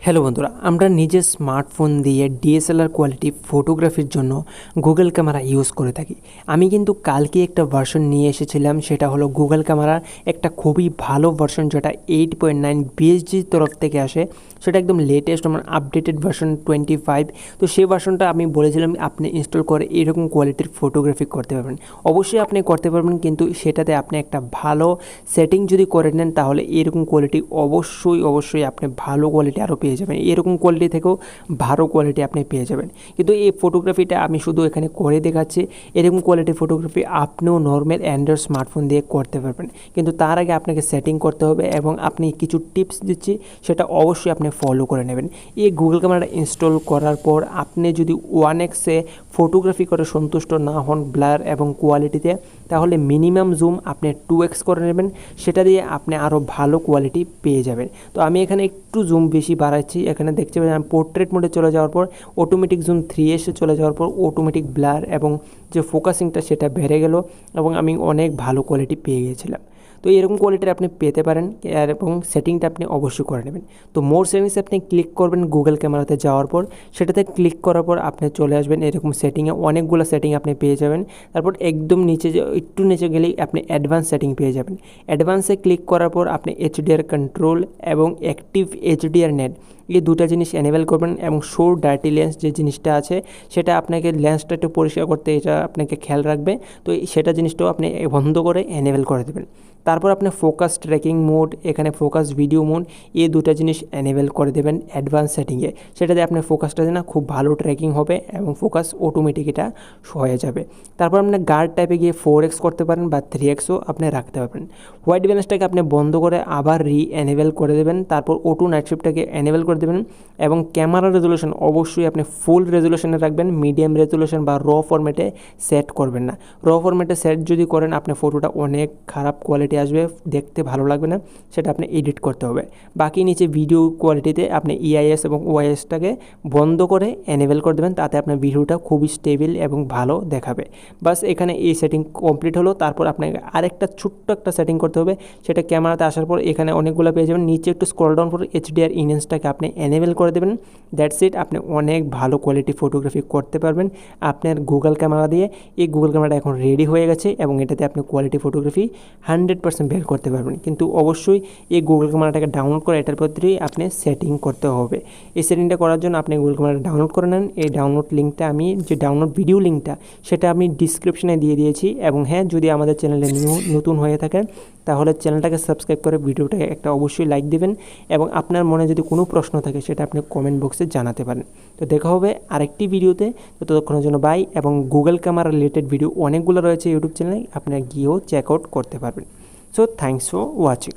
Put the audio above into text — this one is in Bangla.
হ্যালো বন্ধুরা, আমরা নিজের স্মার্টফোন দিয়ে ডিএসএলআর কোয়ালিটি ফটোগ্রাফির জন্য গুগল ক্যামেরা ইউজ করে থাকি। আমি কিন্তু কালকে একটা ভার্সন নিয়ে এসেছিলাম, সেটা হলো গুগল ক্যামেরার একটা খুবই ভালো ভার্সন, যেটা 8.9 বিএসজির তরফ থেকে আসে। সেটা একদম লেটেস্ট আমার আপডেটেড ভার্সন 25। তো সেই ভার্সনটা আমি বলেছিলাম আপনি ইনস্টল করে এরকম কোয়ালিটির ফটোগ্রাফি করতে পারবেন। অবশ্যই আপনি করতে পারবেন, কিন্তু সেটাতে আপনি একটা ভালো সেটিং যদি করে নেন তাহলে এরকম কোয়ালিটি অবশ্যই আপনি ভালো কোয়ালিটি আরও পেয়ে যাবেন। এরকম কোয়ালিটি থেকেও ভালো কোয়ালিটি আপনি পেয়ে যাবেন। কিন্তু এই ফটোগ্রাফিটা আমি শুধু এখানে করে দেখাচ্ছি। এরকম কোয়ালিটির ফটোগ্রাফি আপনিও নর্মাল অ্যান্ড্রয়েড স্মার্টফোন দিয়ে করতে পারবেন, কিন্তু তার আগে আপনাকে সেটিং করতে হবে এবং আপনি কিছু টিপস দিচ্ছি, সেটা অবশ্যই আপনি ফলো করে নেবেন। এই গুগল ক্যামেরাটা ইনস্টল করার পর আপনি যদি 1x ফটোগ্রাফি করে সন্তুষ্ট না হন ব্লার এবং কোয়ালিটিতে, তাহলে মিনিমাম জুম আপনি 2x করে নেবেন। সেটা দিয়ে আপনি আরও ভালো কোয়ালিটি পেয়ে যাবেন। তো আমি এখানে একটু জুম বেশি বাড়াচ্ছি। এখানে দেখতে পাচ্ছেন পোর্ট্রেট মোডে চলে যাওয়ার পর অটোমেটিক জুম 3s চলে যাওয়ার পর অটোমেটিক ব্লার এবং যে ফোকাসিংটা সেটা বেড়ে গেল এবং আমি অনেক ভালো কোয়ালিটি পেয়ে গিয়েছিলাম। তো এরকম কোয়ালিটির আপনি পেতে পারেন এবং সেটিংটা আপনি অবশ্যই করে নেবেন। তো মোর সেটিংসে আপনি ক্লিক করবেন গুগল ক্যামেরাতে যাওয়ার পর। সেটাতে ক্লিক করার পর আপনি চলে আসবেন এরকম সেটিংয়ে, অনেকগুলো সেটিং আপনি পেয়ে যাবেন। তারপর একদম নিচে একটু নিচে গেলেই আপনি অ্যাডভান্স সেটিং পেয়ে যাবেন। অ্যাডভান্সে ক্লিক করার পর আপনি এইচডিআর কন্ট্রোল এবং অ্যাক্টিভ এইচডিআর নেট এই দুটো জিনিস এনেবেল করবেন এবং শো ডার্টি লেন্স যে জিনিসটা আছে সেটা আপনাকে লেন্সটা একটু পরিষ্কার করতে এটা আপনাকে খেয়াল রাখবে। তো সেটা জিনিসটাও আপনি বন্ধ করে এনেবেল করে দেবেন। তারপর আপনি ফোকাস ট্র্যাকিং মোড, এখানে ফোকাস ভিডিও মোড, এই দুটো জিনিস এনেবেল করে দেবেন অ্যাডভান্স সেটিংয়ে। সেটাতে আপনার ফোকাসটা যেন খুব ভালো ট্র্যাকিং হবে এবং ফোকাস অটোমেটিক এটা হয়ে যাবে। তারপর আপনি গার্ড টাইপে গিয়ে 4x করতে পারেন বা 3xও আপনি রাখতে পারবেন। হোয়াইট ব্যালেন্সটাকে আপনি বন্ধ করে আবার এনেবেল করে দেবেন। তারপর অটো নাইট শিফটটাকে এনেবেল করে দেবেন এবং ক্যামেরা রেজুলেশন অবশ্যই আপনি ফুল রেজুলেশনে রাখবেন, মিডিয়াম রেজুলেশন বা র ফরম্যাটে সেট করবেন না। র ফরম্যাটে সেট যদি করেন আপনার ফটোটা অনেক খারাপ কোয়ালিটি আসবে, দেখতে ভালো লাগবে না, সেটা আপনি এডিট করতে হবে। বাকি নিচে ভিডিও কোয়ালিটিতে আপনি ইআইএস এবং ওআইএসটাকে বন্ধ করে এনেবেল করে দেবেন, তাতে আপনার ভিডিওটা খুবই স্টেবল এবং ভালো দেখাবে। বাস এখানে এই সেটিং কমপ্লিট হলো। তারপর আপনাকে আরেকটা ছোট্ট একটা সেটিং করতে হবে, সেটা ক্যামেরাতে আসার পর এখানে অনেকগুলো পেয়ে যাবেন। নিচে একটু স্ক্রল ডাউন করে এইচডিআর ইনহ্যান্সটাকে আপনি এনেবেল করে দেবেন। দ্যাটস ইট, আপনি অনেক ভালো কোয়ালিটি ফটোগ্রাফি করতে পারবেন আপনার গুগল ক্যামেরা দিয়ে। এই গুগল ক্যামেরাটা এখন রেডি হয়ে গেছে এবং এটাতে আপনি কোয়ালিটি ফটোগ্রাফি 100% বের করতে পারবেন। কিন্তু অবশ্যই এই গুগল ক্যামেরাটাকে ডাউনলোড করে এটার প্রতি আপনি সেটিং করতে হবে। এই সেটিংটা করার জন্য আপনি গুগল ক্যামেরাটা ডাউনলোড করে নেন। এই ডাউনলোড লিঙ্কটা আমি যে ডাউনলোড ভিডিও লিঙ্কটা সেটা আমি ডিসক্রিপশনে দিয়ে দিয়েছি। এবং হ্যাঁ, যদি আমাদের চ্যানেলে নতুন হয়ে থাকেন তাহলে চ্যানেলটাকে সাবস্ক্রাইব করে ভিডিওটাকে একটা অবশ্যই লাইক দেবেন এবং আপনার মনে যদি কোনো প্রশ্ন থাকে সেটা আপনি কমেন্ট বক্সে জানাতে পারেন। তো দেখা হবে আরেকটি ভিডিওতে। তো ততক্ষণের জন্য বাই। এবং গুগল ক্যামেরা রিলেটেড ভিডিও অনেকগুলো রয়েছে ইউটিউব চ্যানেলে, আপনারা গিয়েও চেক আউট করতে পারবেন। So thanks for watching.